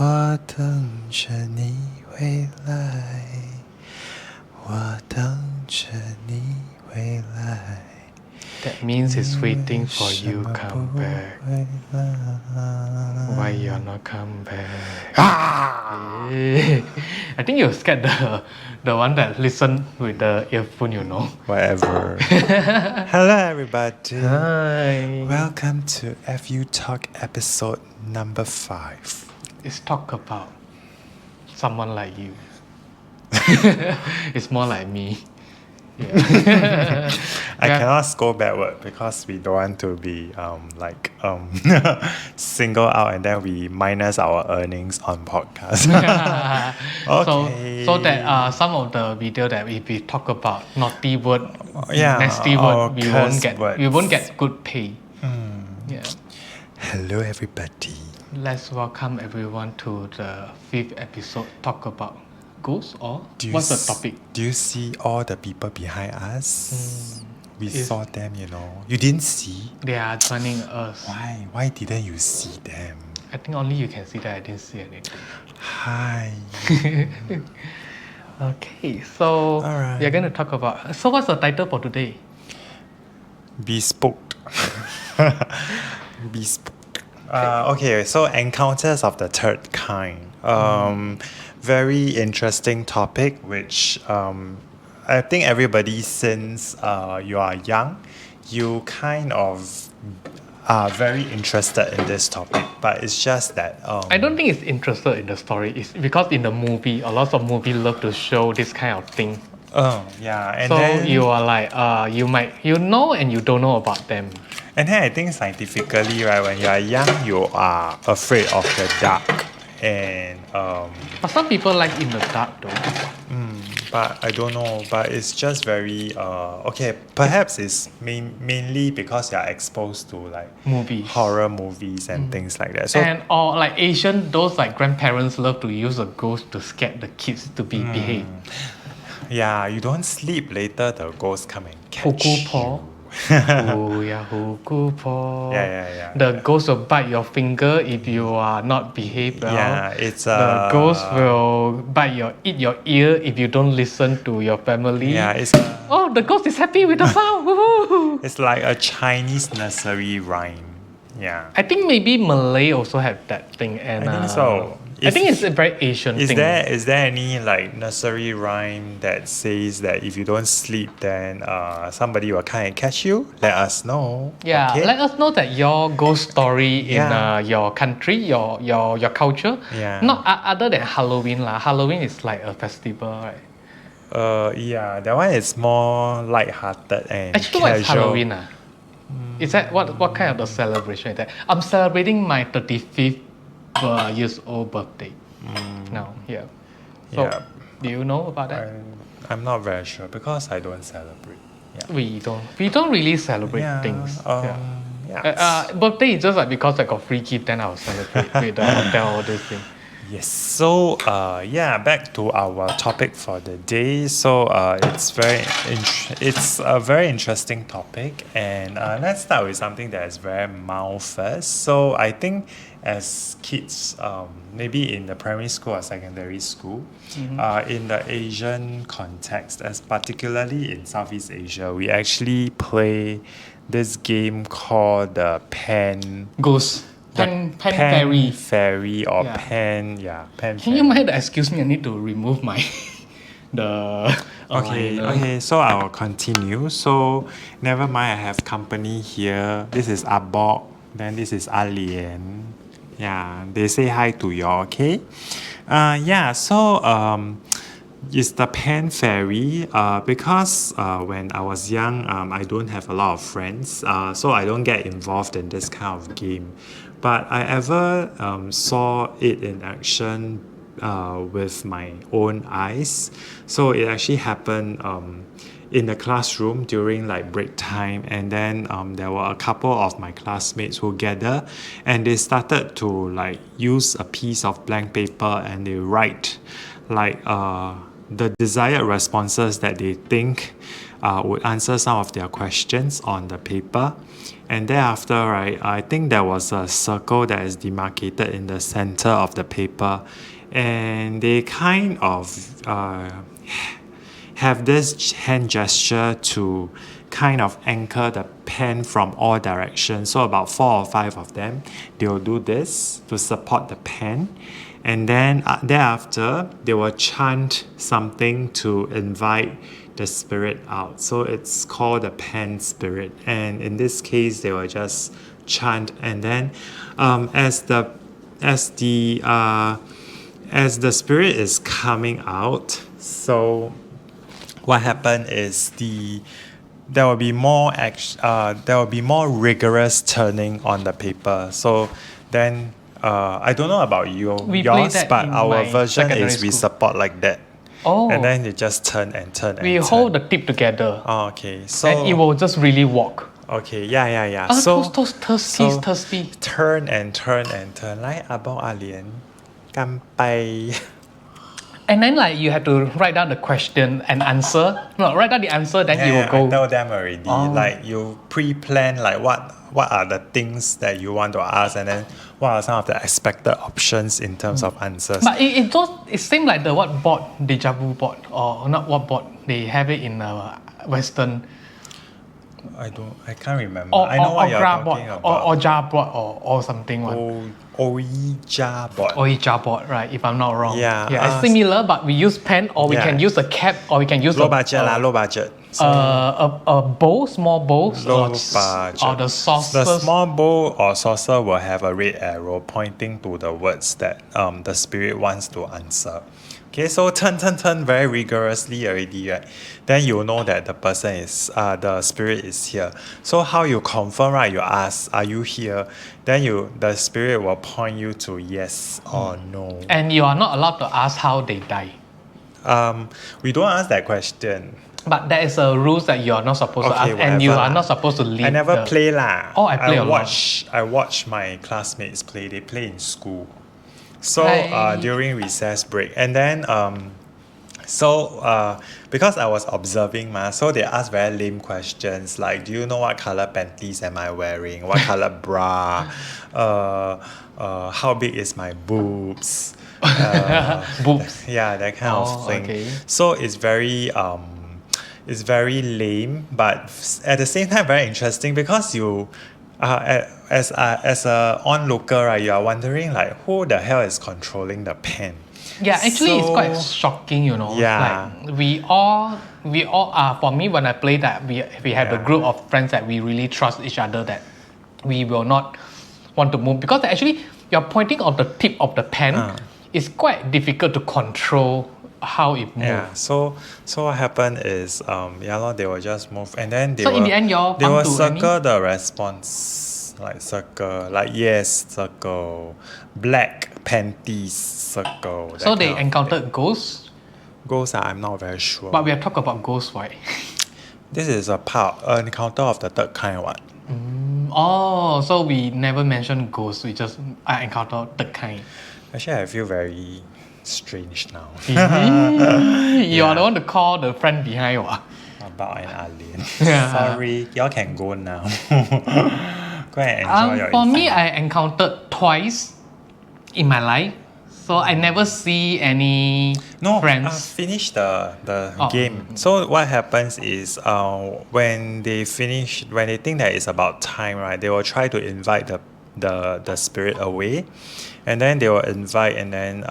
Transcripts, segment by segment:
我等着你回来，我等着你回来。 That means it's waiting for you come back. Why you're not come back? I think you're scared the one that listen with the earphone, you know. Whatever. Hello everybody. Hi. Welcome to FU Talk episode number 5. Let's talk about someone like you. It's more like me. Yeah. I cannot go backward because we don't want to be single out and then we minus our earnings on podcast. Okay. So that some of the video that if we talk about naughty word, Yeah, nasty or word, we curse won't get good pay. Yeah. Hello everybody. Let's welcome everyone to the 5th episode. Talk about ghosts or Do you what's the topic? Do you see all the people behind us? We Is- saw them, you know. You didn't see? They are joining us. Why? Why didn't you see them? I think only you can see that. I didn't see anything. Hi. Okay, so Alright. we are going to talk about. So what's the title for today? Bespoke. Bespoke. Okay, so encounters of the third kind. Very interesting topic, which I think everybody since you are young, you kind of are very interested in this topic. But it's just that I don't think it's interested in the story. It's because in the movie, a lot of movies love to show this kind of thing. Oh yeah, and So then you are like, you know and you don't know about them. And then I think scientifically, right, when you are young, you are afraid of the dark, and But some people like in the dark though. but I don't know. But it's just very okay. Perhaps it's mainly because you are exposed to like Movies. horror movies and things like that. So And or like Asian, those like grandparents love to use a ghost to scare the kids to be behave. yeah, you don't sleep later, the ghost come and catch Huku you. po. Oh yeah, huku po. Yeah. The ghost will bite your finger if you are not behave well. Yeah, it's The ghost will eat your ear if you don't listen to your family. yeah, it's Oh, the ghost is happy with the sound. Woohoo! it's like a Chinese nursery rhyme. Yeah. I think maybe Malay also have that thing, and I think so. I think it's a very Asian Is thing. there any like nursery rhyme that says that if you don't sleep then somebody will come and catch you? Let us know. Yeah, Okay? let us know that your ghost story in Yeah. your country, your culture. Yeah. Not other than Halloween lah. Halloween is like a festival, right? Yeah, that one is more light-hearted and Actually, what is casual. Halloween? Is that what kind of the celebration is that? I'm celebrating my 35th years old birthday now. Yeah. So, Yeah. do you know about that? I'm not very sure because I don't celebrate. Yeah. We don't really celebrate Yeah. things. Yeah. Birthday is just like because I got free gift, then I'll celebrate with the hotel all this thing. Yes. So, back to our topic for the day. So, it's a very interesting topic, and let's start with something that is very mild first. So, I think as kids, maybe in the primary school or secondary school, in the Asian context, as particularly in Southeast Asia, we actually play this game called the pen. Ghost. Pen fairy. Fairy or Yeah. pen Can fairy. you mind excuse me? I need to remove my the. Okay, liner. okay, so I will continue. So never mind, I have company here. This is Abok, then this is Alien. Yeah, they say hi to you, okay? It's the pen fairy because when I was young, I don't have a lot of friends, so I don't get involved in this kind of game. But I ever saw it in action with my own eyes. So it actually happened in the classroom during like break time, and then there were a couple of my classmates who gathered and they started to like use a piece of blank paper and they write like the desired responses that they think would answer some of their questions on the paper. And thereafter, right, I think there was a circle that is demarcated in the center of the paper, and they kind of have this hand gesture to kind of anchor the pen from all directions. So about 4 or 5 of them, they'll do this to support the pen. And then thereafter, they will chant something to invite the spirit out. So it's called the pen spirit. And in this case, they will just chant. And then as the spirit is coming out, so what happened is there will be more rigorous turning on the paper. So then I don't know about yours, but our version is we support like that. Oh. And then you just turn and turn and we turn. hold the tip together. Oh, okay. So and it will just really walk. Okay, yeah. Toast, thirsty. Turn and turn and turn. Like 阿公阿莲干杯. And then like you have to write down the question and answer. No, write down the answer, then you will go. I tell them already. Like you pre-plan like what are the things that you want to ask, and then what are some of the expected options in terms of answers. But it seems like the what board, deja vu board, or not what board, they have it in Western. I can't remember. I know what you're talking about. Or jar board or something. Ouija board. Ouija board, right? If I'm not wrong. Yeah. It's similar, but we use pen, or we can use a cap, or we can use low budget. So a bowl, small bowl, low budget. or the saucers. The small bowl or saucer will have a red arrow pointing to the words that the spirit wants to answer. Okay, so turn very rigorously already, right? Then you know that the person is, the spirit is here. So how you confirm, right? You ask, are you here? Then the spirit will point you to yes or no. And you are not allowed to ask how they die. We don't ask that question. But there is a rules that you are not supposed to ask, and you are not supposed to leave. I never play lah. Oh, I play a lot. I watch my classmates play. They play in school. So during recess break, and then because I was observing so they asked very lame questions like, do you know what color panties am I wearing? What color bra? How big is my boobs? Boobs. Yeah, that kind of thing. Okay. So it's very lame, but at the same time very interesting, because you as a onlooker, right, you are wondering like who the hell is controlling the pen. Yeah, actually it's quite shocking, you know. Yeah. Like we all for me, when I play that, we have a group of friends that we really trust each other, that we will not want to move, because actually you're pointing on the tip of the pen. It's quite difficult to control how it moves. Yeah, so what happened is they will just move, and then they in the end, they will circle the response, like circle, like yes, circle, black panties, circle. So they encountered ghosts. Ghosts, I'm not very sure. But we are talking about ghosts, right? This is an encounter of the third kind, what? So we never mentioned ghosts. We just encountered the kind. Actually, I feel very strange now. You are the one to call the friend behind, what? About an alien. Sorry, y'all can go now. Go and enjoy your For evening. me, I encountered twice in my life. So I never see any friends. Finish the game. So what happens is when they think that it's about time, right, they will try to invite the spirit away, and then they will invite, and then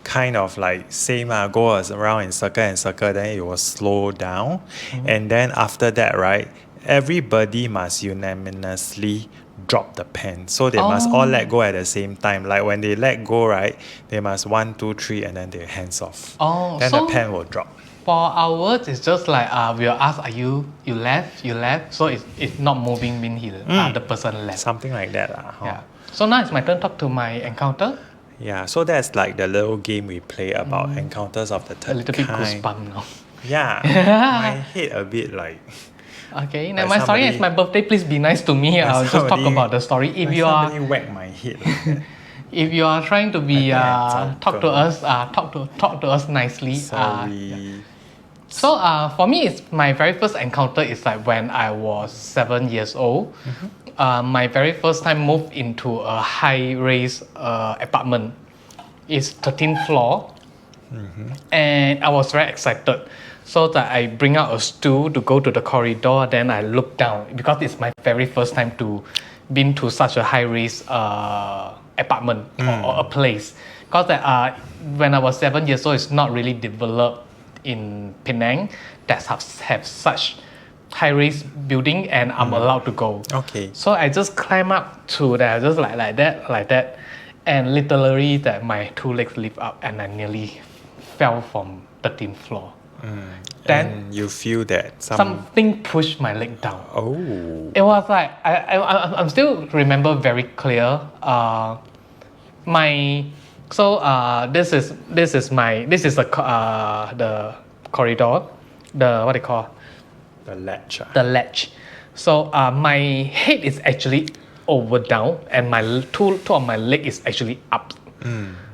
kind of like same go around in circle, then it will slow down. And then after that, right, everybody must unanimously drop the pen. So they must all let go at the same time. Like when they let go, right, they must 1, 2, 3, and then they hands off. Then the pen will drop. For ours, it's just like we'll ask, are you left? So it's not moving, mean the person left. Something like that. Yeah. So now it's my turn to talk to my encounter. Yeah, so that's like the little game we play about encounters of the third kind. A little bit goosebump now. Yeah, my head a bit like... Okay, now my story is my birthday. Please be nice to me. I'll just talk about the story. If you are... Somebody whack my head like that. If you are trying to be talk to us nicely. Sorry. So for me, it's my very first encounter is like when I was 7 years old. My very first time moved into a high-rise apartment. It's 13th floor, and I was very excited. So that I bring out a stool to go to the corridor. Then I look down because it's my very first time to been to such a high-rise apartment or a place. Because when I was 7 years old, it's not really developed in Penang that have such high-rise building, and I'm allowed to go. Okay. So I just climb up to that, just like that, and literally that my two legs lift up, and I nearly fell from 13th floor. Then And you feel that something pushed my leg down. Oh. It was like I'm still remember very clear. This is the corridor, the what they call The latch. the ledge. So my head is actually over down, and my two of my leg is actually up.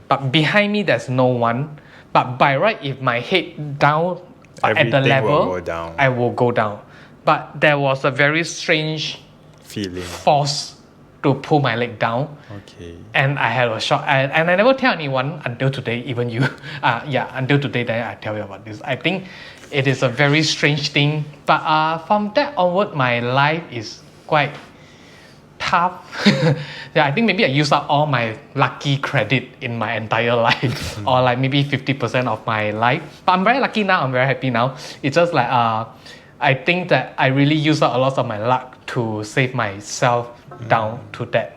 But behind me there's no one. But by right, if my head down at the Everything will level, go down. I will go down. But there was a very strange Feeling. force to pull my leg down. Okay. And I had a shock, and I never tell anyone until today, even you. Until today, then I tell you about this. I think it is a very strange thing. But from that onward, my life is quite tough. I think maybe I use up all my lucky credit in my entire life, or like maybe 50% of my life. But I'm very lucky now. I'm very happy now. It's just like I think that I really use up a lot of my luck to save myself down to that.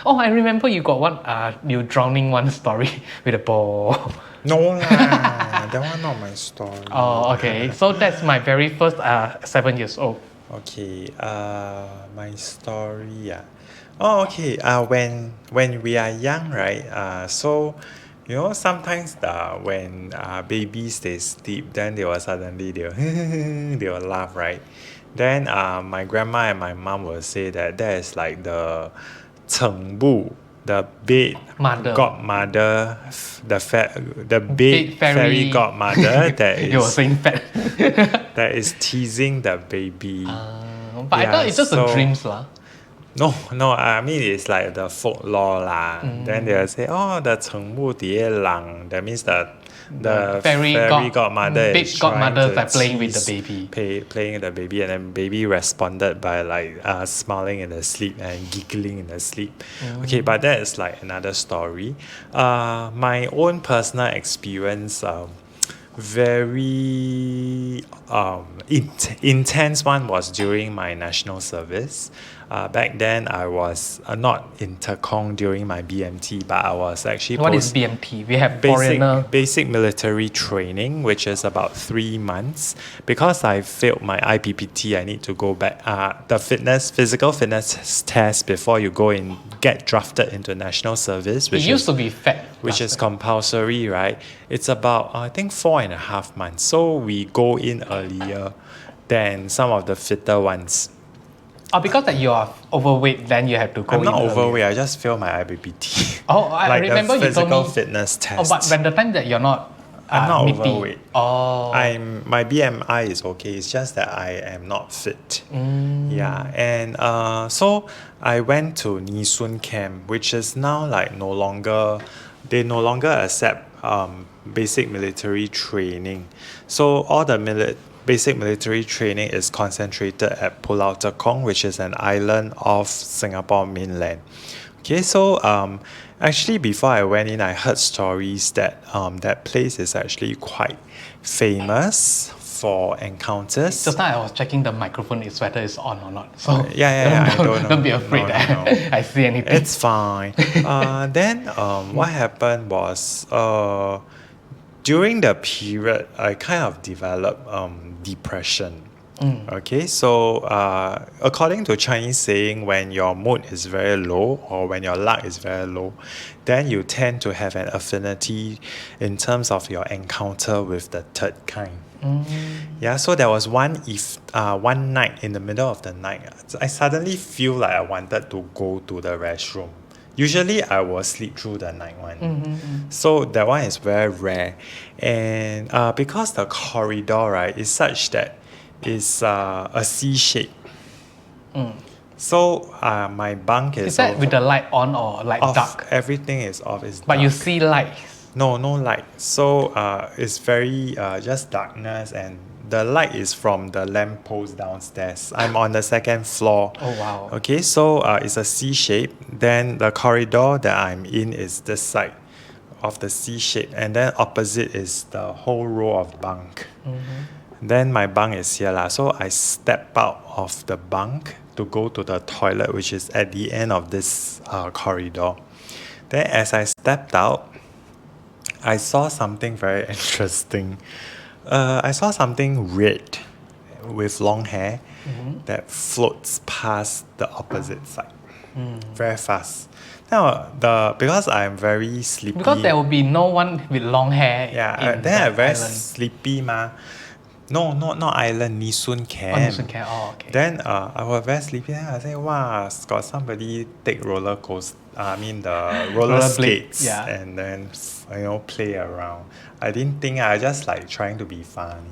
I remember you got one you drowning one story with a ball. No lah, that one not my story. Oh, okay. So that's my very first 7 years old. Okay, my story. Oh, okay. When we are young, right? So, sometimes when babies they sleep, then they will suddenly they will laugh, right? Then my grandma and my mom will say that is like the 成部, the bed Mother. godmother, the bed Bed fairy fairy. godmother that You were is saying fat. that is teasing the baby. But I thought it's just a dreams lah. No, I mean it's like the folklore lah. Then they'll say, oh, the 成部蝶郎, that means the fairy godmother big is godmothers trying are to playing with the tease- baby. playing with the baby, and then baby responded by like smiling in the sleep and giggling in the sleep. Okay, but that is like another story. My own personal experience, very intense one was during my national service. Back then I was not in Tekong during my BMT, but I was actually What is BMT? We have foreigner. basic military training, which is about 3 months. Because I failed my IPPT, I need to go back the physical fitness test before you go and get drafted into national service, It which used to be fat. which is compulsory, right? It's about I think 4.5 months. So we go in earlier than some of the fitter ones. Because that you are overweight, then you have to go I'm not in earlier. overweight. I just failed my IPPT. Oh, I like remember the you told physical me. fitness test. But when the time that you're not I'm not meaty. overweight. Oh. My BMI is okay. It's just that I am not fit. Yeah, and so I went to Nisun camp, which is now like they no longer accept basic military training. So all the basic military training is concentrated at Pulau Tekong, which is an island off Singapore mainland. Okay, so actually before I went in, I heard stories that that place is actually quite famous for encounters. Just now I was checking the microphone, whether it's on or not. So Yeah, I don't know. don't be afraid No. that I see anything. It's fine. Then what happened was during the period I kind of developed depression. Okay, so according to Chinese saying, when your mood is very low or when your luck is very low, then you tend to have an affinity in terms of your encounter with the third kind. Yeah, so there was one night in the middle of the night, I suddenly feel like I wanted to go to the restroom. Usually I will sleep through the night one. So that one is very rare. And because the corridor, right, is such that it's a C shape. So my bunk Is that with the light on or light off. dark? Everything is off. It's But dark. you see light. No light. So it's very just darkness, and the light is from the lamp post downstairs. I'm on the second floor. Oh wow. Okay, so it's a C shape. Then the corridor that I'm in is this side of the C shape, and then opposite is the whole row of bunk. Then my bunk is here lah. So I step out of the bunk to go to the toilet, which is at the end of this corridor. Then as I stepped out, I saw something very interesting. I saw something red with long hair that floats past the opposite side very fast. Now, because I'm very sleepy. Because there will be no one with long hair. Yeah, in then I'm that very island. sleepy ma. No, not island, Nee camp. Oh, Nisun Camp. Oh, okay. Then I was very sleepy. Then I say, wow, got somebody take roller coaster. I mean the roller Rollerblade, skates, yeah. and then play around. I didn't think. I just like trying to be funny.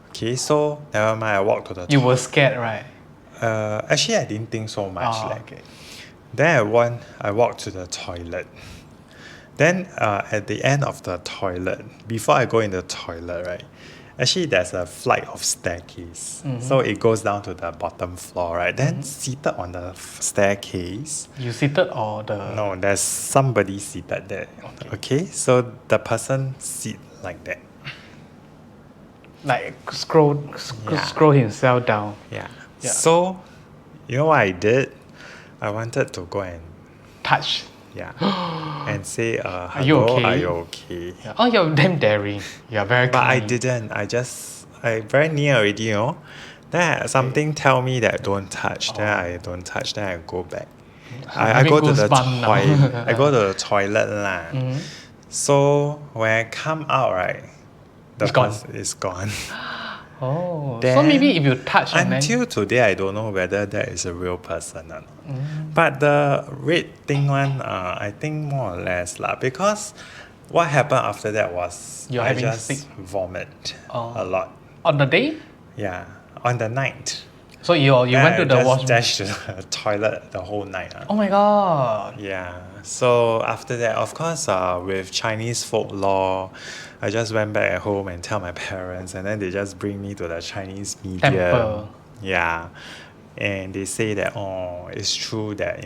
Okay, so never mind. I walked to the. You were scared, right? Actually, I didn't think so much. Oh, like, okay. then I walked to the toilet. Then at the end of the toilet, before I go in the toilet, right? Actually, there's a flight of staircase. So it goes down to the bottom floor, right? Then seated on the staircase. You seated or the... No, there's somebody seated there. Okay, so the person sit like that. Like scroll himself down. Yeah. Yeah. So, you know what I did? I wanted to go and Touch. and say, hello, you okay? are you okay? Yeah. Oh, you're damn daring. You're very But I kind. didn't. I very near already, Then something tell me that don't touch. Then I don't touch. Then I go back. I having go to the goosebumps now. toilet. I go to the toilet lah. So when I come out, right, the It's gone. person is gone. Oh. So Then maybe if you touch and then... Until today, I don't know whether that is a real person or not. But the red thing one, I think more or less lah. Because what happened after that was You're I having just sick? vomit Oh. a lot. On the day? Yeah, on the night. So you went to the I just washroom? dashed to the toilet the whole night. Oh my god. Yeah. So after that, of course, with Chinese folklore, I just went back at home and tell my parents, and then they just bring me to the Chinese museum. Temple. Yeah. And they say that, it's true that,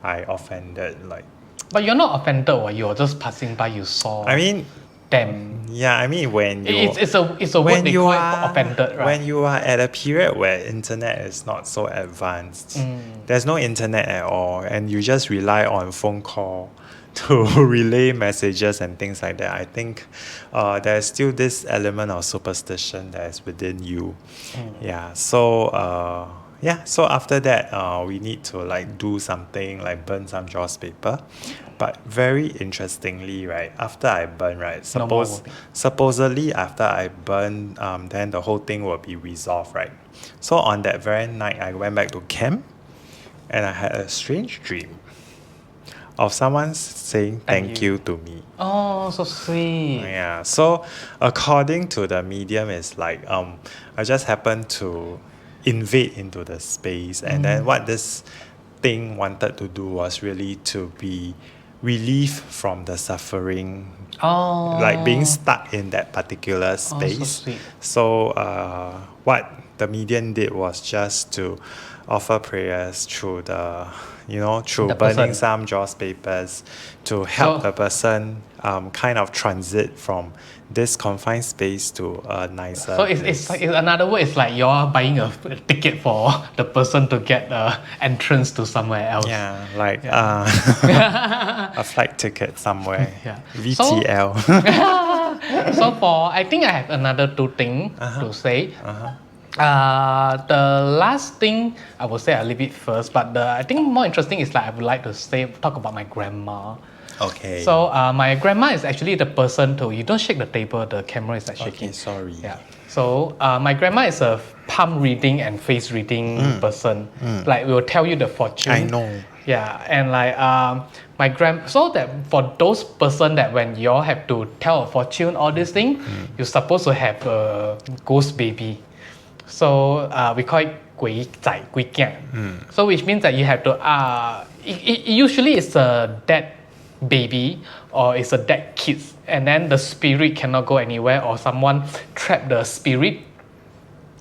I offended, like... But you're not offended or you're just passing by, you saw I mean, them. yeah, I mean, when you... It's a word they call it offended, right? When you are at a period where internet is not so advanced, there's no internet at all, and you just rely on phone call to relay messages and things like that, I think there's still this element of superstition that is within you. Yeah, so so after that we need to like do something like burn some joss paper. But very interestingly, right, after I burn, right, supposedly after I burn, then the whole thing will be resolved, right? So on that very night, I went back to camp and I had a strange dream of someone saying thank you to me. Oh, so sweet. Yeah, so according to the medium, it's like I just happened to invade into the space, and then what this thing wanted to do was really to be relief from the suffering, like being stuck in that particular space. so sweet. So what the medium did was just to offer prayers through through The burning person. some joss papers to help the person kind of transit from this confined space to a nicer So place. it's like, in another word, it's like you're buying a ticket for the person to get entrance to somewhere else. Yeah, like a flight ticket somewhere. Yeah. VTL. So I think I have another two things to say. The last thing I will say, I'll leave it first, but I think more interesting is like I would like to talk about my grandma. Okay. So my grandma is actually the person you don't shake the table, the camera is like shaking. Okay, sorry. Yeah. So my grandma is a palm reading and face reading person. Like we will tell you the fortune. I know. Yeah, and like my so that for those person that when you all have to tell a fortune, all this thing, you're supposed to have a ghost baby. So we call it 鬼仔, 鬼仔. So which means that you have to usually it's a dead baby or it's a dead kid, and then the spirit cannot go anywhere, or someone trapped the spirit,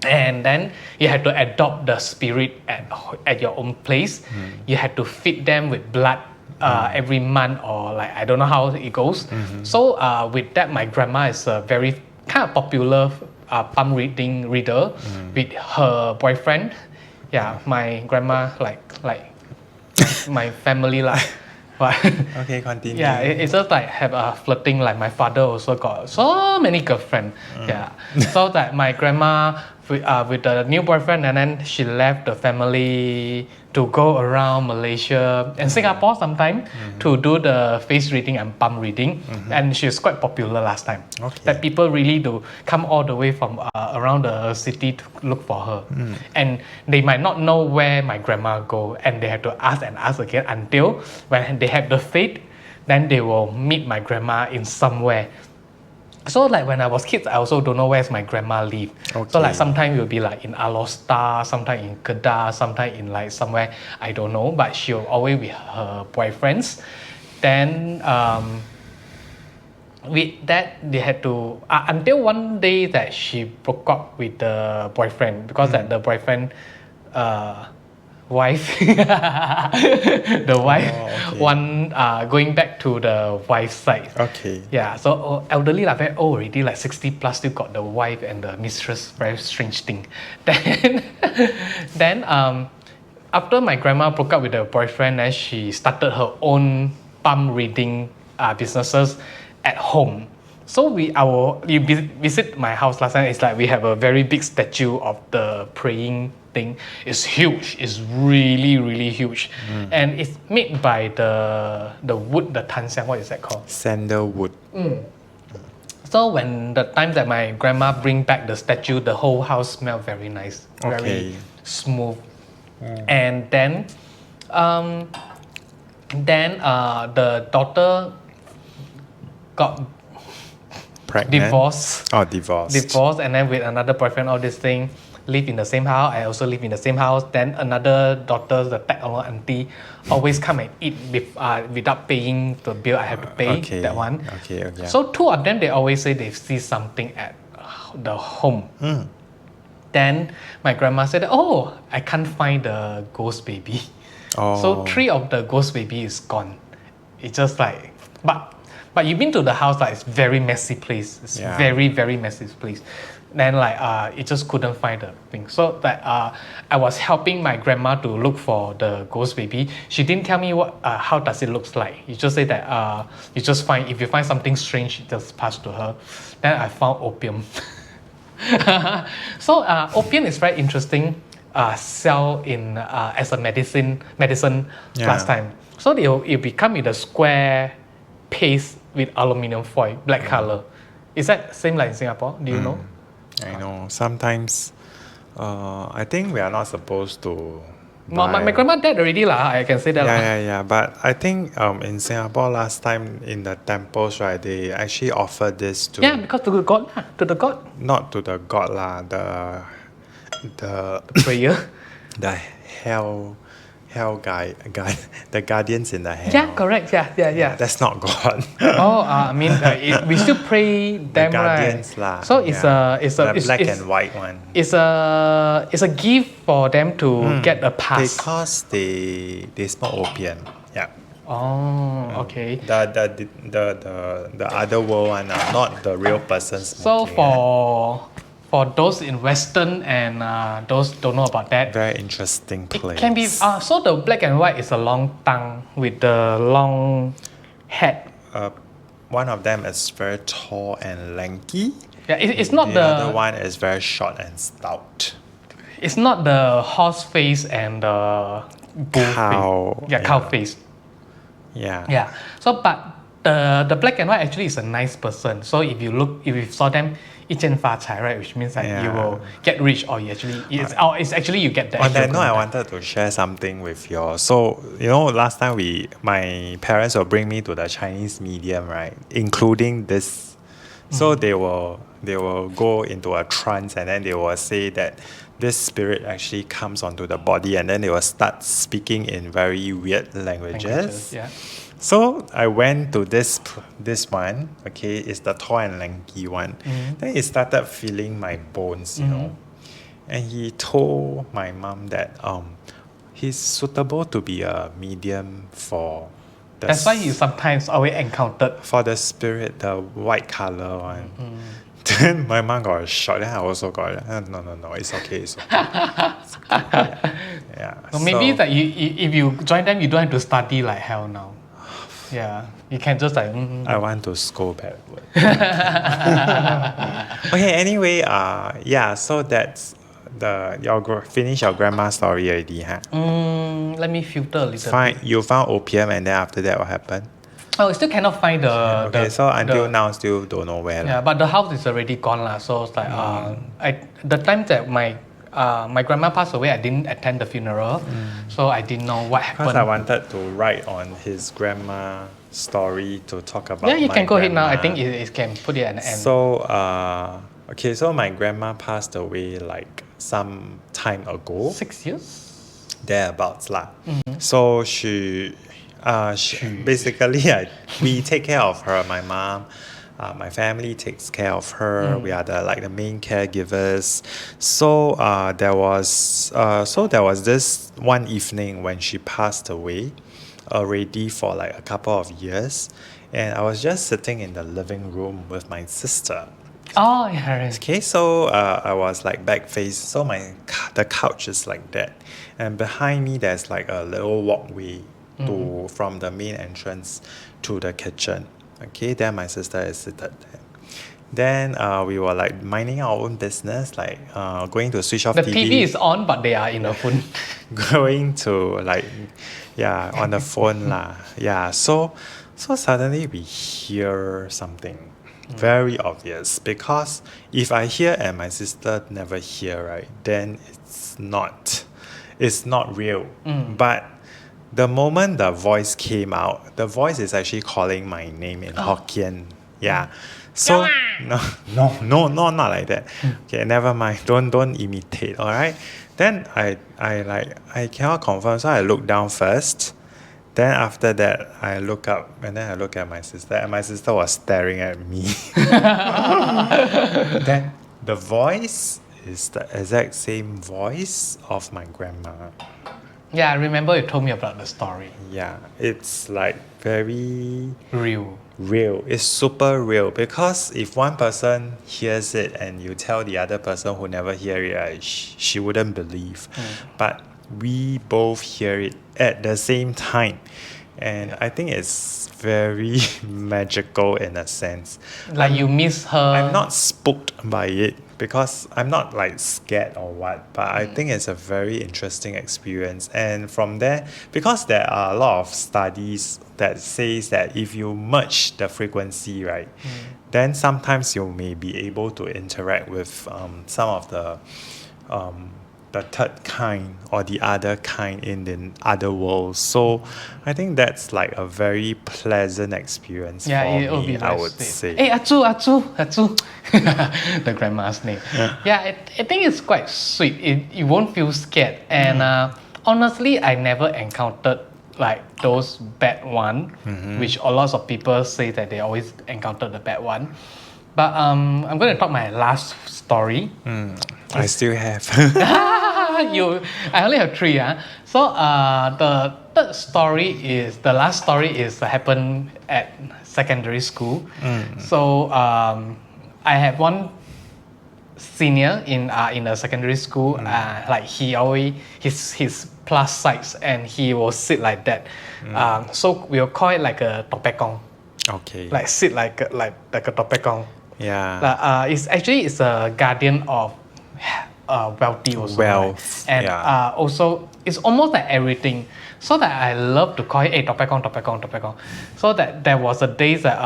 and then you have to adopt the spirit at your own place. You have to feed them with blood every month, or like I don't know how it goes. So with that, my grandma is a very kind of popular palm reading reader with her boyfriend. Yeah, my grandma like my family lah. But Okay, continue. yeah, it's just like have a flirting. Like my father also got so many girlfriend. Yeah, so that my grandma with the new boyfriend, and then she left the family to go around Malaysia and Singapore sometime to do the face reading and palm reading, and she's quite popular last time. Okay. That people really do come all the way from around the city to look for her, and they might not know where my grandma go, and they have to ask and ask again until when they have the faith, then they will meet my grandma in somewhere. So like when I was kids, I also don't know where's my grandma live. So like sometimes we'll be like in Alostar, sometimes in Kedah, sometimes in like somewhere I don't know. But she'll always with her boyfriends. Then with that they had to until one day that she broke up with the boyfriend, because that the boyfriend wife the wife going back to the wife's side. Okay. Yeah, so elderly like very old already, like 60 plus, still got the wife and the mistress. Very strange thing. Then after my grandma broke up with her boyfriend, then she started her own palm reading businesses at home. So you visit my house last time. It's like we have a very big statue of the praying thing. It's huge. It's really really huge, and it's made by the wood, the tanxiang. What is that called? Sandalwood. So when the time that my grandma bring back the statue, the whole house smell very nice, very smooth, and then the daughter got Pregnant. divorced, and then with another boyfriend, all this thing, live in the same house. I also live in the same house. Then another daughter, the tag along auntie, always come and eat without paying the bill I have to pay. That one. Okay. So two of them, they always say they see something at the home. Then my grandma said, "Oh, I can't find the ghost baby." So 3 of the ghost baby is gone. It's just like, but you've been to the house, like it's very messy place. It's very very messy place. Then like it just couldn't find the thing. So that I was helping my grandma to look for the ghost baby. She didn't tell me how does it looks like. You just say that you just find, if you find something strange, just pass to her. Then I found opium. So opium is very interesting. Sell in as a medicine last time. So it become in a square paste with aluminium foil, black color. Is that same like in Singapore? Do you know? I know. Sometimes, I think we are not supposed to. My grandma dead already lah. I can say that. Yeah. But I think in Singapore last time in the temples, right, they actually offer this to. Yeah, because to the god, Not to the god lah. The prayer. The hell guy, the guardians in the hell. Yeah, correct. Yeah. That's not God. I mean, we still pray them, the guardians right? lah. So it's the black and white one. It's a gift for them to get a pass. Because they smoke opium. Yeah. Oh, okay. The other world one, not the real person smoking. So for those in Western and those don't know about that, very interesting place. It can be so the black and white is a long tongue with the long head. One of them is very tall and lanky. Yeah, it's not the other one is very short and stout. It's not the horse face and the bull cow. face. Yeah, cow face. Yeah. Yeah. So but the black and white actually is a nice person. So if you saw them 一见发财, right, which means like you will get rich or it's actually you get that. On that note, I wanted to share something with you all. So, last time my parents will bring me to the Chinese medium, right? Including this. So they will go into a trance and then they will say that this spirit actually comes onto the body and then they will start speaking in very weird languages. Yeah. So I went to this one, okay, it's the tall and lanky one. Then he started feeling my bones, and he told my mom that he's suitable to be a medium for that's why you sometimes always encountered for the spirit, the white color one. Then my mom got a shock. Then I also got no, it's okay. It's okay. Yeah. So maybe that if you join them, you don't have to study like hell now. Yeah, you can just like. I want to scold backward. Okay. Anyway, So that's finish your grandma's story already, huh? Let me filter a little bit. You found opium, and then after that, what happened? Oh, I still cannot find the. So until now, still don't know where. Yeah, but the house is already gone lah. So it's like the time that my grandma passed away, I didn't attend the funeral, so I didn't know what happened. Because I wanted to write on his grandma story to talk about. Yeah, you my can go ahead now. I grandma. think it can put it at the end. So so my grandma passed away like some time ago. 6 years. Thereabouts lah. So she basically we take care of her. My mom. My family takes care of her. We are the main caregivers. So there was this one evening when she passed away, already for like a couple of years, and I was just sitting in the living room with my sister. Oh, yeah. Okay, so I was like back face, so the couch is like that, and behind me there's like a little walkway from the main entrance to the kitchen. Okay, then my sister is seated there. Then we were like minding our own business, like going to switch off the TV. The TV is on, but they are in the phone. Going to on the phone lah. Yeah, so suddenly we hear something very obvious, because if I hear and my sister never hear, right, then it's not real. But the moment the voice came out, the voice is actually calling my name in Hokkien. Yeah. So no, not like that. Okay, never mind. Don't imitate. All right. Then I cannot confirm, so I look down first. Then after that, I look up and then I look at my sister, and my sister was staring at me. Then the voice is the exact same voice of my grandma. Yeah, I remember you told me about the story. Yeah, it's like very real. It's super real, because if one person hears it and you tell the other person who never hear it, she wouldn't believe. But we both hear it at the same time, and I think it's very magical in a sense. Like you miss her. I'm not spooked by it because I'm not like scared or what, but I think it's a very interesting experience. And from there, because there are a lot of studies that says that if you merge the frequency, right, then sometimes you may be able to interact with some of the third kind or the other kind in the other worlds. So I think that's like a very pleasant experience for me, I would say. Hey, Achu. The grandma's name. I think it's quite sweet. You won't feel scared. And honestly, I never encountered like those bad one, which a lot of people say that they always encounter the bad one. But I'm going to talk my last story. I still have. I only have 3. So the the last story is happened at secondary school. So I have one senior in a secondary school. Like he always his plus size, and he will sit like that. So we'll call it like a topekong. Okay. Like sit like a topekong. Yeah. It's a guardian of wealthy also. Wealth, right? And yeah. also, it's almost like everything. So that I love to call it, hey, topekong. So that there was a day that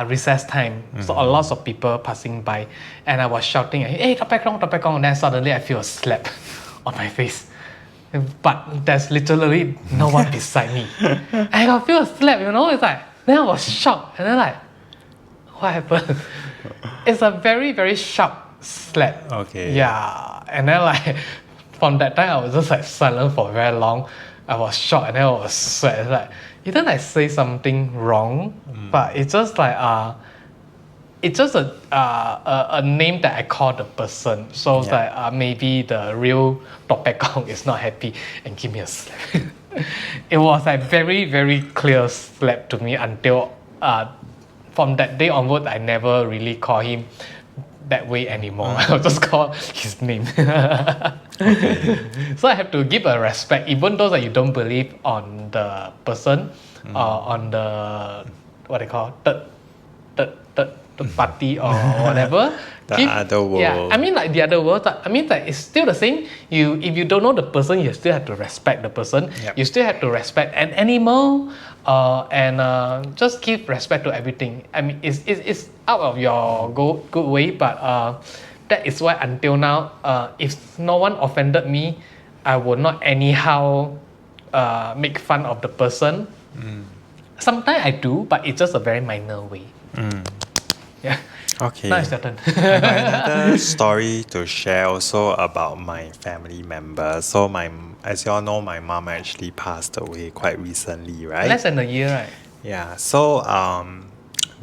recess time, so a lot of people passing by, and I was shouting, hey, topekong, and then suddenly I feel a slap on my face. But there's literally no one beside me. I got feel a slap, it's like, then I was shocked, and then like, what happened? It's a very, very sharp slap. Okay. Yeah, and then like, from that time, I was just like silent for very long. I was shocked, and then I was sweat. It's like, you didn't like say something wrong, but it's just like it's just a name that I call the person. So Yeah. that maybe the real Topekong is not happy and give me a slap. It was like very, very clear slap to me until from that day onward, I never really call him that way anymore. I'll just call his name. So I have to give a respect, even though that you don't believe on the person or on the what they call third party or whatever. The other world. Yeah, I mean like the other world. I mean like it's still the same. If you don't know the person, you still have to respect the person. Yep. You still have to respect an animal, and just give respect to everything. I mean it's out of your good way, but that is why until now, if no one offended me, I would not anyhow make fun of the person. Sometimes I do, but it's just a very minor way. Yeah. Okay. Now it's your turn. I got another story to share also about my family member. So as you all know, my mom actually passed away quite recently, right? Less than a year, right? Yeah. So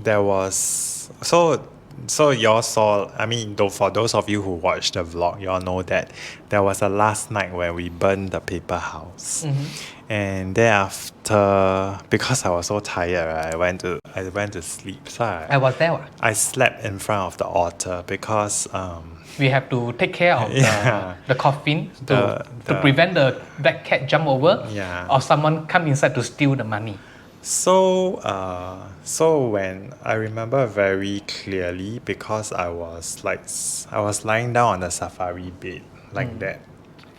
there was so y'all saw. I mean, though for those of you who watched the vlog, y'all know that there was a last night when we burned the paper house. And thereafter, because I was so tired, right, I went to sleep. So I was there. I slept in front of the altar because We have to take care of Yeah. the coffin to The- prevent the black cat jump over Yeah. or someone come inside to steal the money. so when I remember very clearly because I was lying down on the safari bed like that.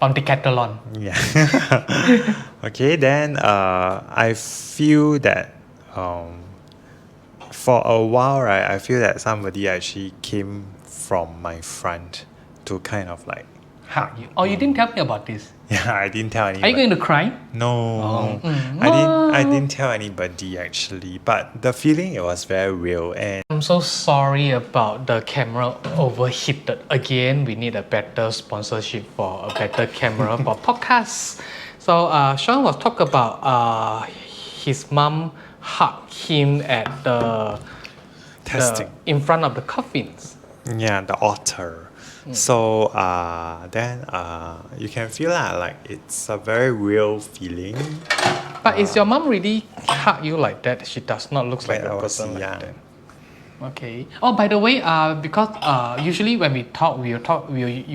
On Decathlon. Yeah. Okay, then I feel that for a while, right, I feel that somebody actually came from my front to kind of like hug you. Oh, you didn't tell me about this. Yeah, I didn't tell anybody. Are you going to cry? No, Oh. I didn't tell anybody actually, but the feeling it was very real and I'm so sorry about the camera overheated. Again, we need a better sponsorship for a better camera for podcasts. So Sean was talk about his mom hugged him at testing. in front of the coffins. Yeah, the altar. So then you can feel like it's a very real feeling. But is your mom really hug you like that? She does not look like When I a was person like young. that. Okay. Oh, by the way, because usually when we talk, we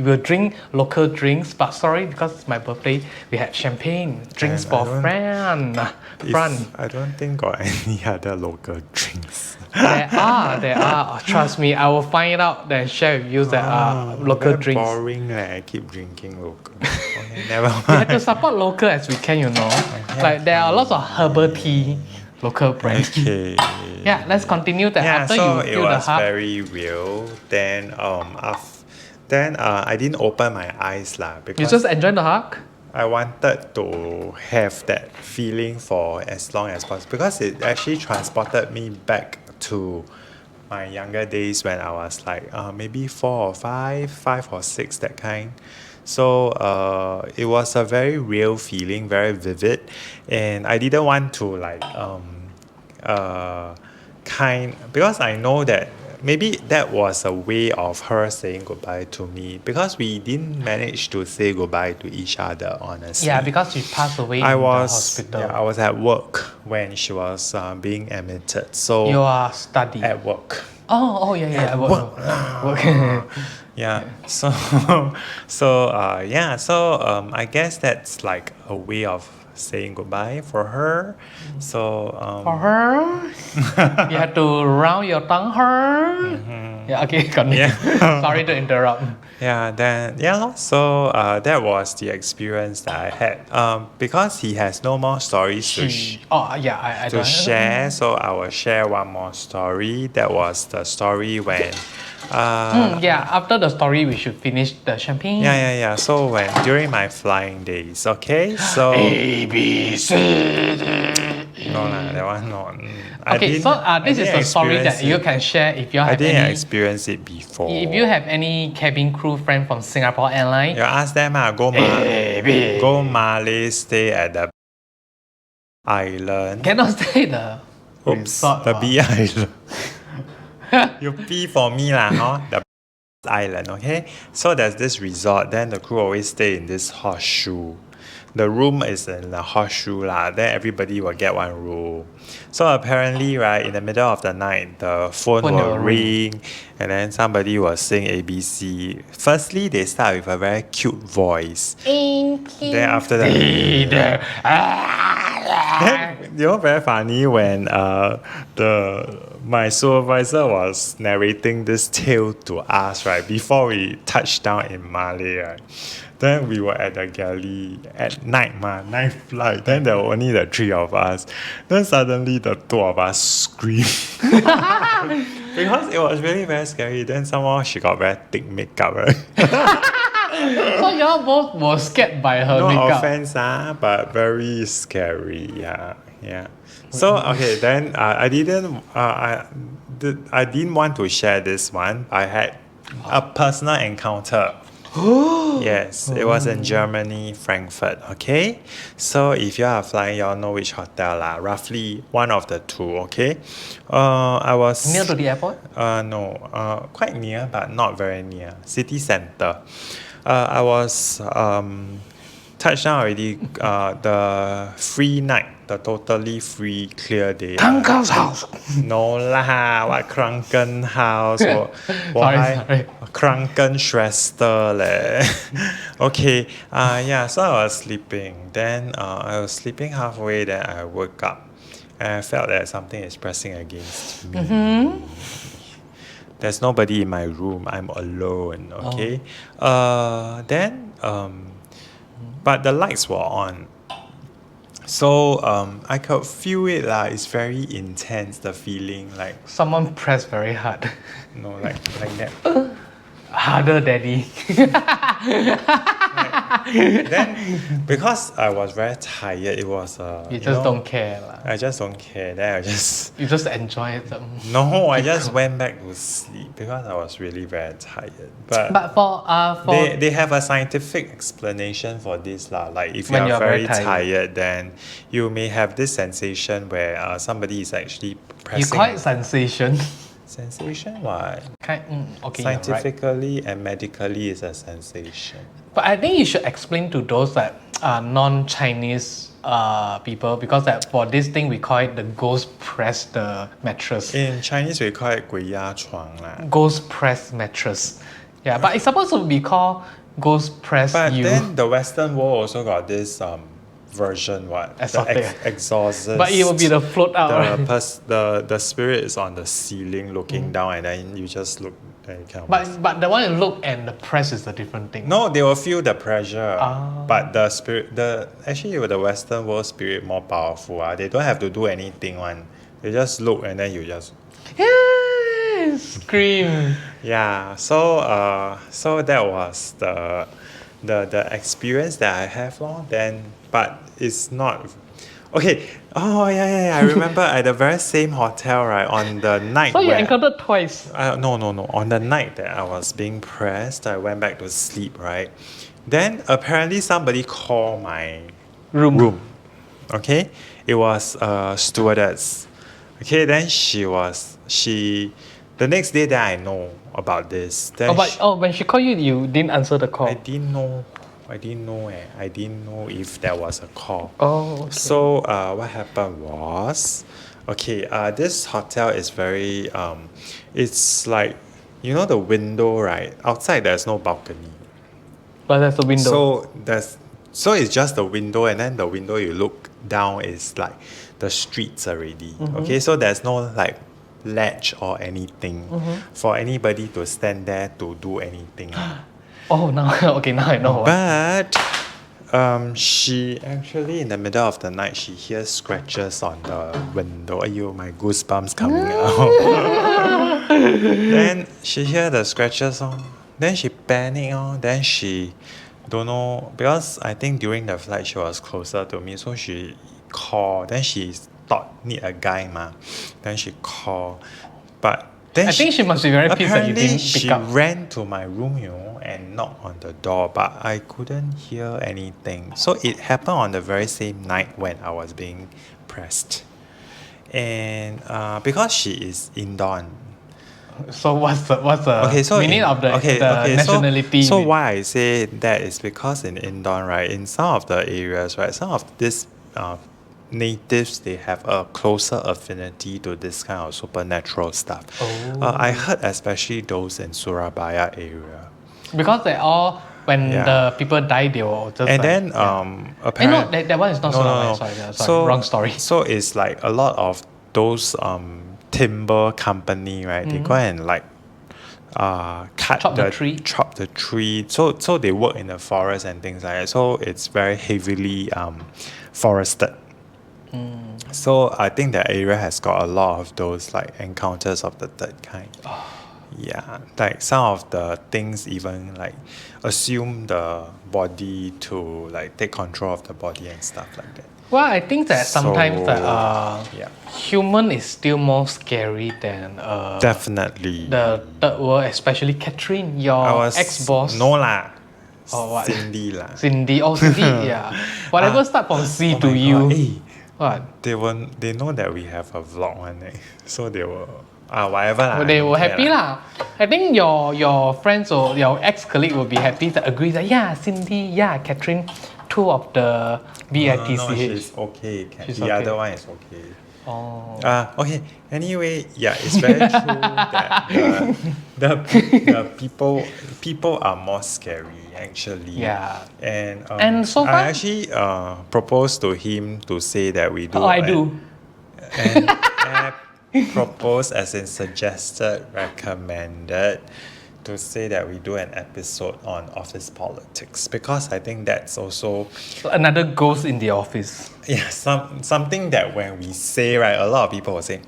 will drink local drinks. But sorry, because it's my birthday, we had champagne drinks And I for don't- friend. I don't think got any other local drinks. There are. Trust me, I will find it out then share with you that local very drinks. boring. I keep drinking local. Okay, never We have to mind. support local as we can, Like there are lots of herbal tea, local brands. Okay. Yeah, let's continue that. Yeah, After so you it feel the was hug, very real. Then I didn't open my eyes lah you because just enjoy the hug. I wanted to have that feeling for as long as possible because it actually transported me back to my younger days when I was like maybe 4 or 5 or 6, that kind. So it was a very real feeling, very vivid, and I didn't want to because I know that maybe that was a way of her saying goodbye to me because we didn't manage to say goodbye to each other honestly. Yeah, because she passed away in the hospital. I was at work when she was being admitted. So You are studying. at work. Oh yeah. Work. Yeah. So I guess that's like a way of saying goodbye for her. So For her, you have to round your tongue, her. Yeah, okay, continue. Yeah. Sorry to interrupt. Yeah, then yeah, lor. So that was the experience that I had. Because he has no more stories Oh, yeah, I to don't. share, so I will share one more story. That was the story when Yeah, after the story, we should finish the champagne. yeah. So when during my flying days, okay, so A, B, C, D. no lah, that one not. I Okay, so this is didn't the story that experience you it. can share if you I have didn't any. experience it before. If you have any cabin crew friend from Singapore Airlines, You ask them go Malay, stay at the island. cannot stay the Oops, resort. the B island. You P for me lah, huh? The island, okay? So there's this resort, then the crew always stay in this horseshoe. The room is in the horseshoe lah, then everybody will get one room. So apparently, right, in the middle of the night, the phone will ring and then somebody will sing ABC. Firstly, they start with a very cute voice. Then after that, then, you know, very funny when my supervisor was narrating this tale to us, right, before we touched down in Malay, right. Then we were at the galley at night, night flight. Then there were only the three of us. Then suddenly the two of us screamed. Because it was really very scary. Then somehow she got very thick makeup, right? So you all both were scared by her No makeup. offense, but very scary. Yeah. So okay, then I didn't want to share this one. I had a personal encounter. Yes, it was in Germany, Frankfurt. Okay, so if you are flying, you all know which hotel lah. Roughly one of the two. Okay, I was Near to the airport? No, quite near, but not very near. City center. I was touchdown already. The free night, the totally free clear day. Uncle's house. No lah, what Krunken house? Sorry. Krunken Schwester leh. Okay, so I was sleeping. Then I was sleeping halfway. Then I woke up, and I felt that something is pressing against me. There's nobody in my room. I'm alone. Okay. But the lights were on. So I could feel it lah. It's very intense. The feeling like Someone pressed very hard. like that. Harder, daddy. Then because I was very tired, it was You just don't care lah. I just don't care. Then You just enjoy it. no, I just went back to sleep because I was really very tired. But for they have a scientific explanation for this lah. Like if you When are you're very very tired, then you may have this sensation where somebody is actually pressing. you call it sensation. Sensation? What? Okay, Scientifically right. and medically, it's a sensation. But I think you should explain to those that are non-Chinese people, because that for this thing we call it the ghost press the mattress. In Chinese, we call it 鬼压床 lah. Ghost press mattress. Yeah, but it's supposed to be called ghost press But you. then the Western world also got this version, what? Exotic. The exorcist. But it will be the float out. The spirit is on the ceiling looking down, and then you just look. Then you can But the one you look and the press is a different thing. no, they will feel the pressure. Ah. But the spirit, actually with the Western world spirit more powerful. They don't have to do anything one. They just look and then you just. Yes, scream. Yeah. So that was the experience that I have lor. Then but it's not. Okay. Oh yeah. I remember at the very same hotel, right, on the night. So you where, encountered twice. no. On the night that I was being pressed, I went back to sleep, right? Then apparently somebody called my room. Okay? It was a stewardess. Okay, then the next day that I know about this. Then When she called you, you didn't answer the call. I didn't know. I didn't know if there was a call. Oh, okay. So what happened was, this hotel is very, it's like, you know the window, right? Outside there's no balcony. But there's a window. So there's So it's just the window, and then the window you look down is like the streets already. Okay, so there's no like ledge or anything for anybody to stand there to do anything. Oh, now okay, now I know. But she actually in the middle of the night she hears scratches on the window. Ayyo, my goosebumps coming out. Then she hear the scratches on. Then she panic on. Then she don't know, because I think during the flight she was closer to me, so she called. Then she thought need a guy ma. Then she called. But then I think she must be very pissed that you apparently didn't pick she up. ran to my room, and knocked on the door, but I couldn't hear anything. So it happened on the very same night when I was being pressed. And because she is Indon. So what's the meaning of the nationality? So why I say that is because in Indon, right, in some of the areas, right, some of these natives, they have a closer affinity to this kind of supernatural stuff. I heard especially those in Surabaya area. Because they all, when Yeah. the people die, they will just And then apparently that one is not Surabaya. Sorry, wrong story. So it's like a lot of those timber company, right? They go and like chop the tree. So they work in the forest and things like that. So it's very heavily forested. So I think that area has got a lot of those like encounters of the third kind. Yeah, like some of the things even like assume the body to like take control of the body and stuff like that. Well, I think that sometimes yeah, human is still more scary than definitely the third world, especially Catherine, your ex-boss. No lah. Or what? Cindy lah. Cindy, yeah. Whatever start from C to U. Hey, What? they know that we have a vlog one, so they will whatever lah. They were happy lah. I think your friends or your ex-colleague will be happy to agree that Cindy, Catherine, two of the BITCH. No, she's okay. The other one is okay. Oh. Okay. Anyway, it's very true that the people are more scary actually. Yeah. And so far, I actually proposed to him to say that we do. Oh, I do. And proposed as in suggested, recommended to say that we do an episode on office politics, because I think that's also another ghost in the office. Yeah, something that when we say, right, a lot of people will say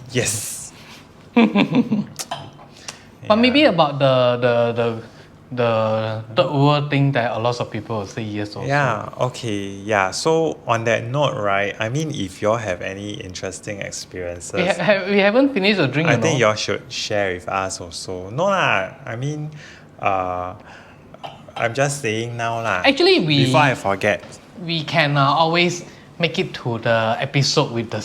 yes. But maybe about the third world thing that a lot of people will say yes also. Yeah, okay, yeah. So on that note, right, I mean, if y'all have any interesting experiences, we haven't finished the drink. I think y'all should share with us also. No lah, I mean, I'm just saying now lah. Actually, before I forget, we can always make it to the episode with the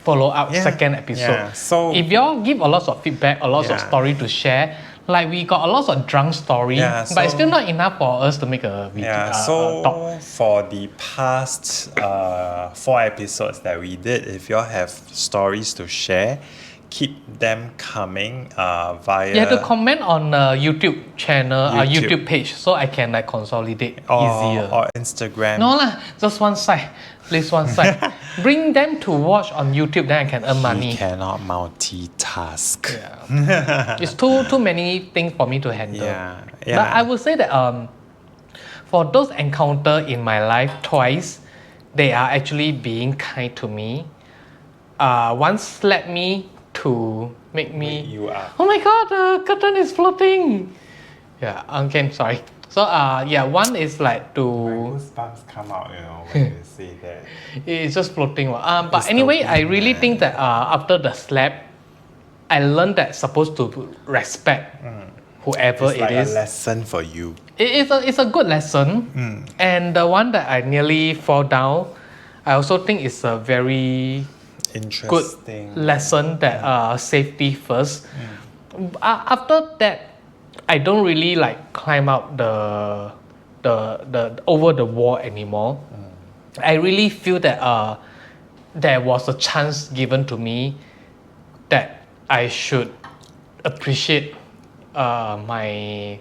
follow-up second episode. Yeah. So if y'all give a lot of feedback, a lot of story to share, like we got a lot of drunk story, but it's still not enough for us to make a video. So for the past 4 episodes that we did, if y'all have stories to share, keep them coming via. You have to comment on YouTube channel, YouTube page, so I can like consolidate easier. Or Instagram. No lah, just one side. Please one side. Bring them to watch on YouTube, then I can earn money. You cannot multitask. Yeah. It's too many things for me to handle. Yeah. But I would say that for those encounter in my life twice, they are actually being kind to me. One slapped me to make me. Wake you up. Oh my god, the curtain is floating. Yeah, okay, sorry. So one is like to. My goosebumps come out, when you say that. It's just floating. But anyway, I really think that after the slap, I learned that supposed to respect whoever it's like it is. a lesson for you. It's a good lesson. And the one that I nearly fall down, I also think it's a very good lesson that safety first. After that, I don't really like climb up the over the wall anymore. I really feel that there was a chance given to me that I should appreciate my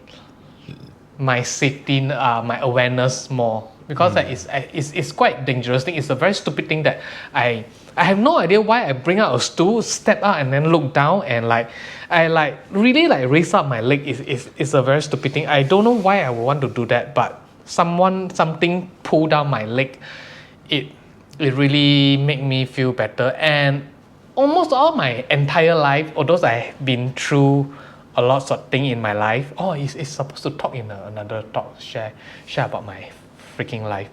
safety, my awareness more. because like, it's quite dangerous thing. It's a very stupid thing that I have no idea why I bring out a stool, step out, and then look down, and like I like really like raise up my leg. Is a very stupid thing. I don't know why I would want to do that, but something pulled down my leg. It really made me feel better. And almost all my entire life, although I have been through a lot of things in my life. Oh, it's supposed to talk in another talk. Share about my freaking life.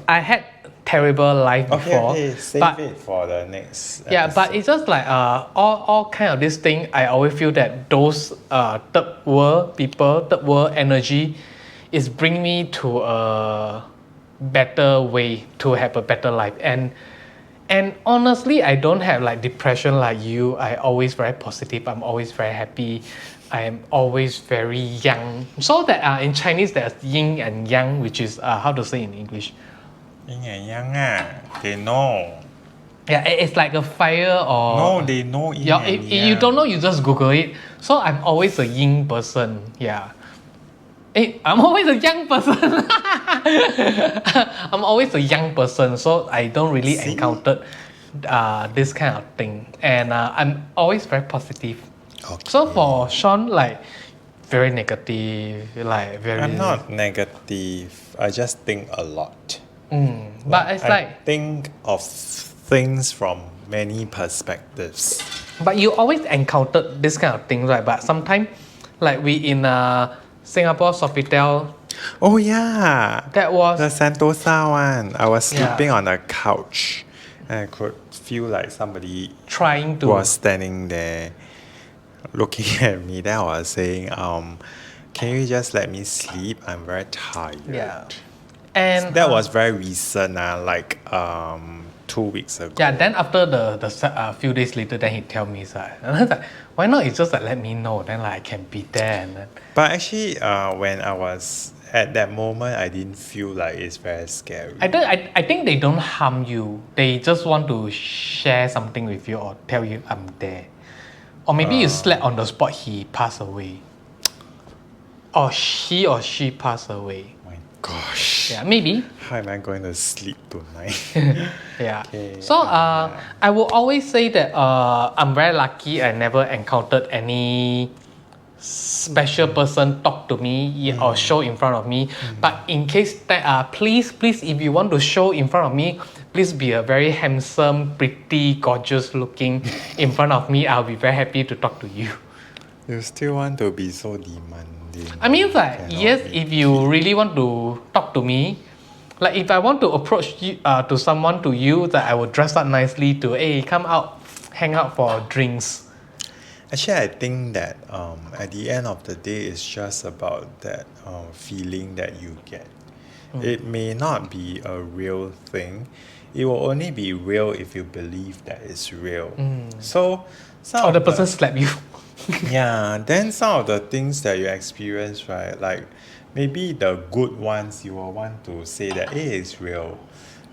I had terrible life before. Okay, save but it for the next yeah, episode. but it's just like all kind of this thing. I always feel that those third world people, third world energy, is bring me to a better way to have a better life. And honestly, I don't have like depression like you. I always very positive. I'm always very happy. I am always very young. So that in Chinese there's yin and yang, which is how to say in English. Yin and yang they know. Yeah, it's like a fire or... No, they know yin Yeah, and if yang. you don't know, you just Google it. So I'm always a yin person. Yeah. I'm always a young person. I'm always a young person, so I don't really encounter this kind of thing. And I'm always very positive. Okay. So for Sean, like very negative, like very... I'm not negative. I just think a lot. But it's I think of things from many perspectives. But you always encountered this kind of things, right? But sometimes, like we in Singapore Sofitel, Oh yeah, that was... the Sentosa one. I was Yeah. sleeping on a couch, and I could feel like somebody trying to... was standing there, looking at me. Then I was saying, "Can you just let me sleep? I'm very tired." Yeah. And That was very recent, like 2 weeks ago. yeah, then after the few days later, then he tell me, so, and I was like, why not you just like let me know, then like I can be there. And then, But actually, when I was at that moment, I didn't feel like it's very scary. I think they don't harm you. They just want to share something with you or tell you I'm there. Or maybe you slept on the spot, he passed away. Or she passed away. My gosh. Yeah, maybe. How am I going to sleep tonight? Yeah. Okay. So I will always say that I'm very lucky. I never encountered any special person talk to me or show in front of me. But in case that please, if you want to show in front of me, please be a very handsome, pretty, gorgeous looking in front of me. I'll be very happy to talk to you. You still want to be so demanding. I mean, like, Cannot yes, make if you really want to talk to me, like if I want to approach you to someone to you, that I will dress up nicely to, hey, come out, hang out for drinks. Actually, I think that at the end of the day, it's just about that feeling that you get. It may not be a real thing. It will only be real if you believe that it's real. So, some Or the of person slap you. yeah, then some of the things that you experience, right? Like maybe the good ones, you will want to say that it is real.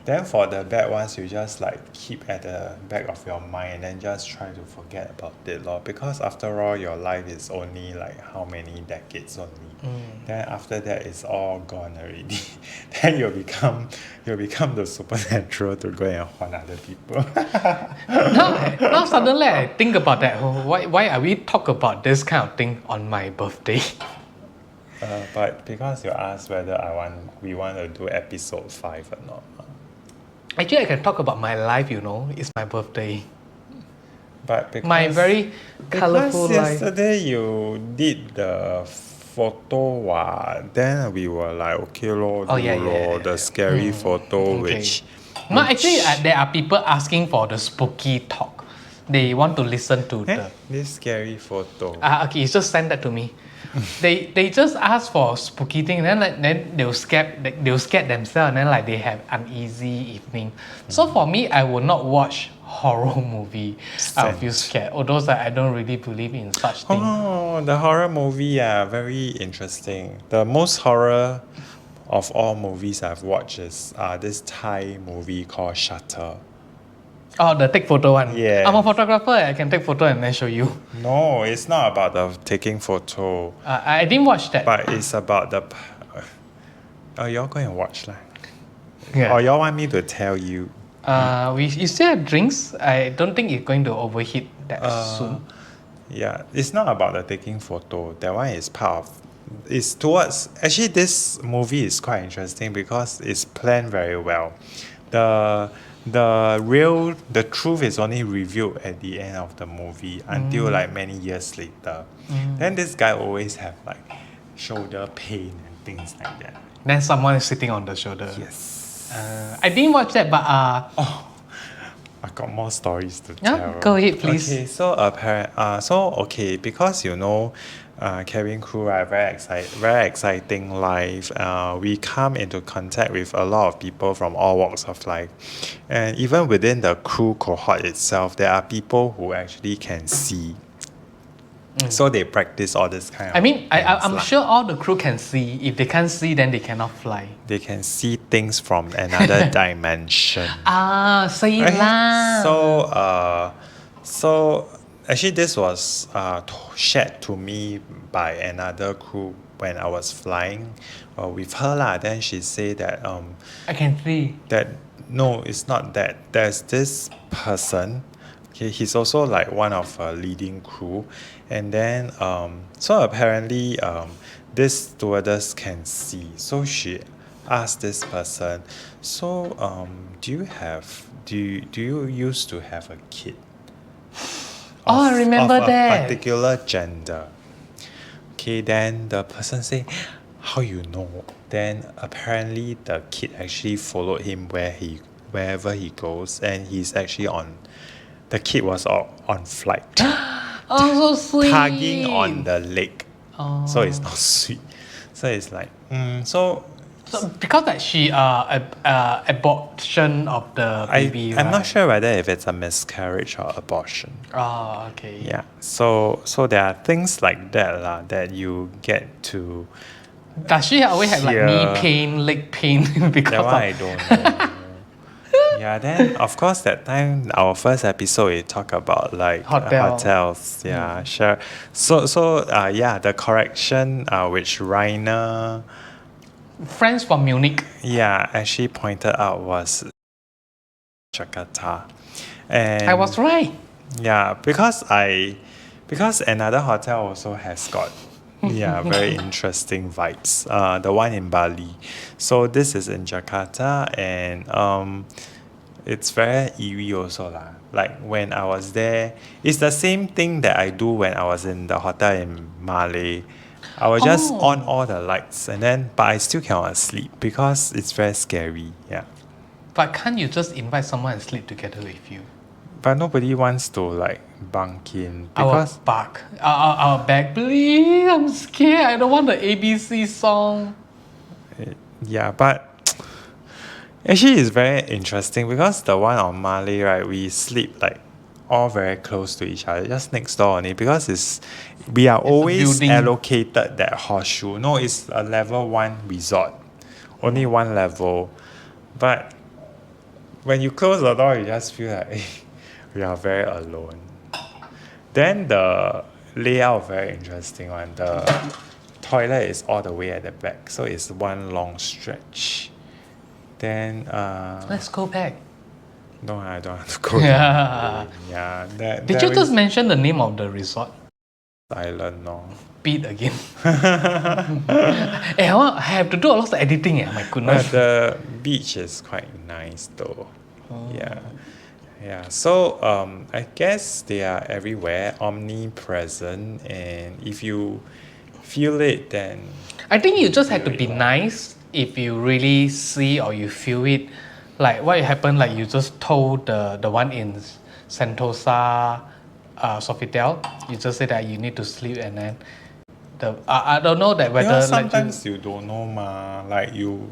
Then for the bad ones, you just like keep at the back of your mind and then just try to forget about it, lor. Because after all, your life is only like how many decades only. Then after that, it's all gone already. Then you'll become the supernatural to go and haunt other people. Now suddenly I think about that. Why are we talk about this kind of thing on my birthday? But because you asked whether we want to do episode 5 or not. Actually, I can talk about my life, you know. It's my birthday. But because, My very colorful because life. yesterday you did the photo then we were like, okay lor, the scary photo Okay. which No, actually, there are people asking for the spooky talk. They want to listen to the... this scary photo. Okay, you just send that to me. They just ask for spooky thing, then they'll scared themselves, and then like they have uneasy evening. So for me, I will not watch horror movie. I'll feel scared. Although I don't really believe in such things. Oh, the horror movie, very interesting. The most horror of all movies I've watched is this Thai movie called Shutter. Oh, the take photo one. Yeah. I'm a photographer. I can take photo and then show you. No, it's not about the taking photo. I didn't watch that. But it's about Oh, y'all go and watch lah. Yeah. Or y'all want me to tell you? You still have drinks. I don't think it's going to overheat that soon. Yeah, it's not about the taking photo. That one is part of. It's towards. Actually, this movie is quite interesting because it's planned very well. The the truth is only revealed at the end of the movie until like many years later. Then this guy always have like shoulder pain and things like that. Then someone is sitting on the shoulder. Yes. I didn't watch that, but I got more stories to tell. go ahead, please. Okay, so because cabin crew are very exciting life. We come into contact with a lot of people from all walks of life, and even within the crew cohort itself, there are people who actually can see. So they practice all this kind of. I mean, I'm things sure all the crew can see. If they can't see, then they cannot fly. they can see things from another dimension. Say lah. So actually this was shared to me by another crew when I was flying with her lah. Then she said that I can see. that no, it's not that. There's this person. Okay, he's also like one of a leading crew, and then so apparently this stewardess can see. So she asked this person, so do you used to have a kid? I remember of that. a particular gender. Okay, then the person say, how you know? Then apparently the kid actually followed him wherever he goes, and he's actually on. The kid was on flight, Oh, so sweet. tugging on the leg. So it's not sweet. So it's like so because that she abortion of the baby. I'm not sure whether if it's a miscarriage or abortion. Oh, okay. Yeah. So there are things like that lah that you get to. Does she always have like knee Yeah. pain, leg pain because That one I of? don't know. Yeah, then of course that time our first episode we talk about like hotels. Yeah, sure. So yeah, the correction which Rainer Friends from Munich. actually pointed out was Jakarta. And I was right. yeah, because another hotel also has got very interesting vibes. The one in Bali. So this is in Jakarta, and it's very eerie also lah. Like when I was there, it's the same thing that I do when I was in the hotel in Malay. I will just on all the lights but I still cannot sleep because it's very scary. Yeah. But can't you just invite someone and sleep together with you? But nobody wants to like bunk in Our because back. Our back, please. I'm scared. I don't want the ABC song. yeah, but actually it's very interesting because the one on Malay, right, we sleep like all very close to each other, just next door only because we are always allocated that horseshoe. No, it's a level 1 resort. Only one level. But when you close the door, you just feel like we are very alone. Then the layout very interesting one. The toilet is all the way at the back, so it's one long stretch. Then Let's go back. no, I don't have to go. Yeah. Yeah. Did you just mention the name of the resort? Island, no. Beat again. I have to do a lot of editing. My goodness. But the beach is quite nice though. Yeah. Yeah. So I guess they are everywhere, omnipresent, and if you feel it, then I think you just have to be nice if you really see or you feel it. Like what happened, like you just told the one in Sentosa Sofitel, you just said that you need to sleep, and then I don't know that whether sometimes you don't know ma, like you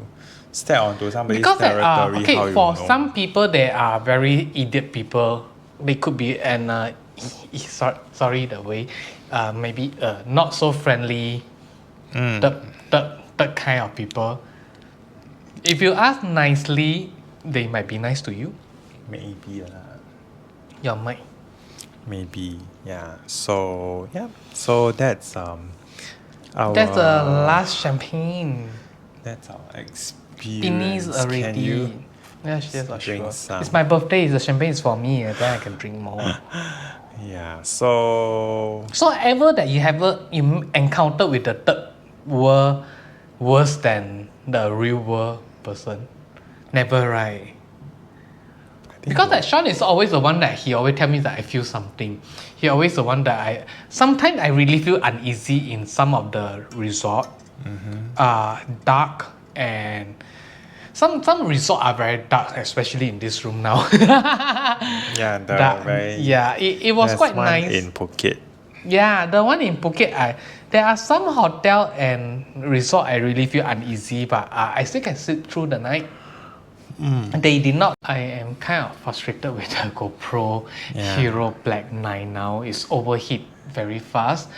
step onto somebody's because territory. Okay, how you for know? some people they are very idiot people. They could be sorry the way maybe not so friendly. That kind of people. If you ask nicely, they might be nice to you. Maybe lah. Yeah, might. Maybe, yeah. So yeah. So that's our That's the last champagne. That's our Beanies experience. Can you already. Yes, sure. drink some? It's my birthday. The champagne is for me. And then I can drink more. Yeah, so So ever that you encountered with the third world worse than the real world person? Never, right? Because that Sean is always the one that he always tell me that I feel something. He always the one that sometimes I really feel uneasy in some of the resort. Dark and some resort are very dark, especially in this room now. yeah, it was there's quite one nice. in Phuket. Yeah, the one in Phuket, there are some hotel and resort I really feel uneasy, but I still can sit through the night. They did not. I am kind of frustrated with the GoPro Hero Black 9 now. It's overheat very fast,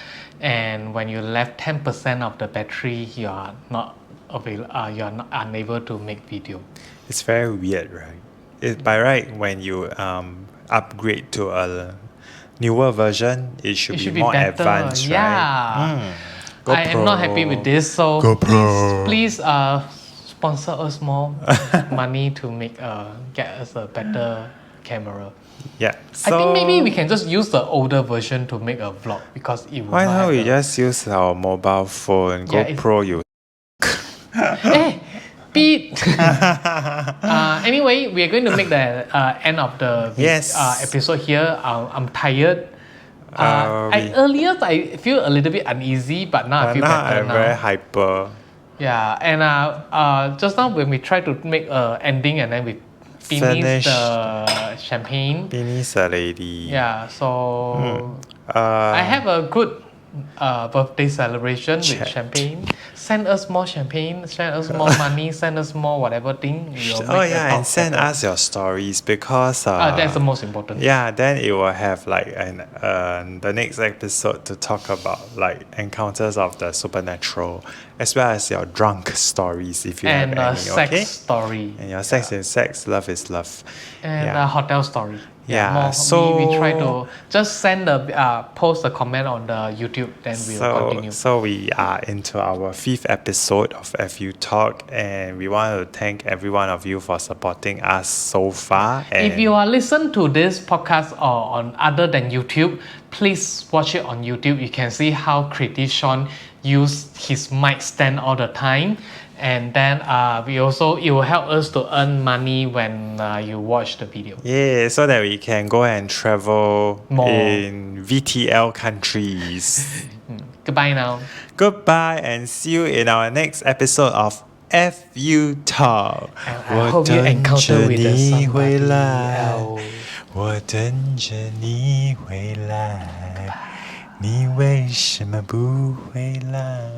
and when you left 10% of the battery, you are not unable to make video. It's very weird, right? By right, when you upgrade to a newer version, it should be more better. advanced, right? I am not happy with this, so please sponsor us more money to get us a better camera. Yeah. I think maybe we can just use the older version to make a vlog because it will Why not not have we just use our mobile phone? GoPro, you. Hey, beat. Anyway, we are going to make the end of the episode here. I'm tired. Earlier I feel a little bit uneasy, but now I feel better I'm very hyper. Yeah, and just now when we tried to make a ending and then we finished the champagne. Finish already. Yeah, so I have a good birthday celebration with champagne. Send us more champagne, send us more money, send us more whatever thing. And send us your stories because that's the most important. Yeah, then it will have like the next episode to talk about like encounters of the supernatural, as well as your drunk stories if you have any. Sex story. And your sex is sex, love is love. And a hotel story. So we try to just send post a comment on the YouTube, then we'll continue. So we are into our 5th episode of FU Talk, and we want to thank every one of you for supporting us so far. And if you are listening to this podcast or on other than YouTube, please watch it on YouTube. You can see how creative Sean used his mic stand all the time. And then it will help us to earn money when you watch the video. Yeah, so that we can go and travel more in VTL countries. Goodbye now. Goodbye and see you in our next episode of FU Talk. I hope you encounter with somebody else. 我等着你回来，你为什么不回来？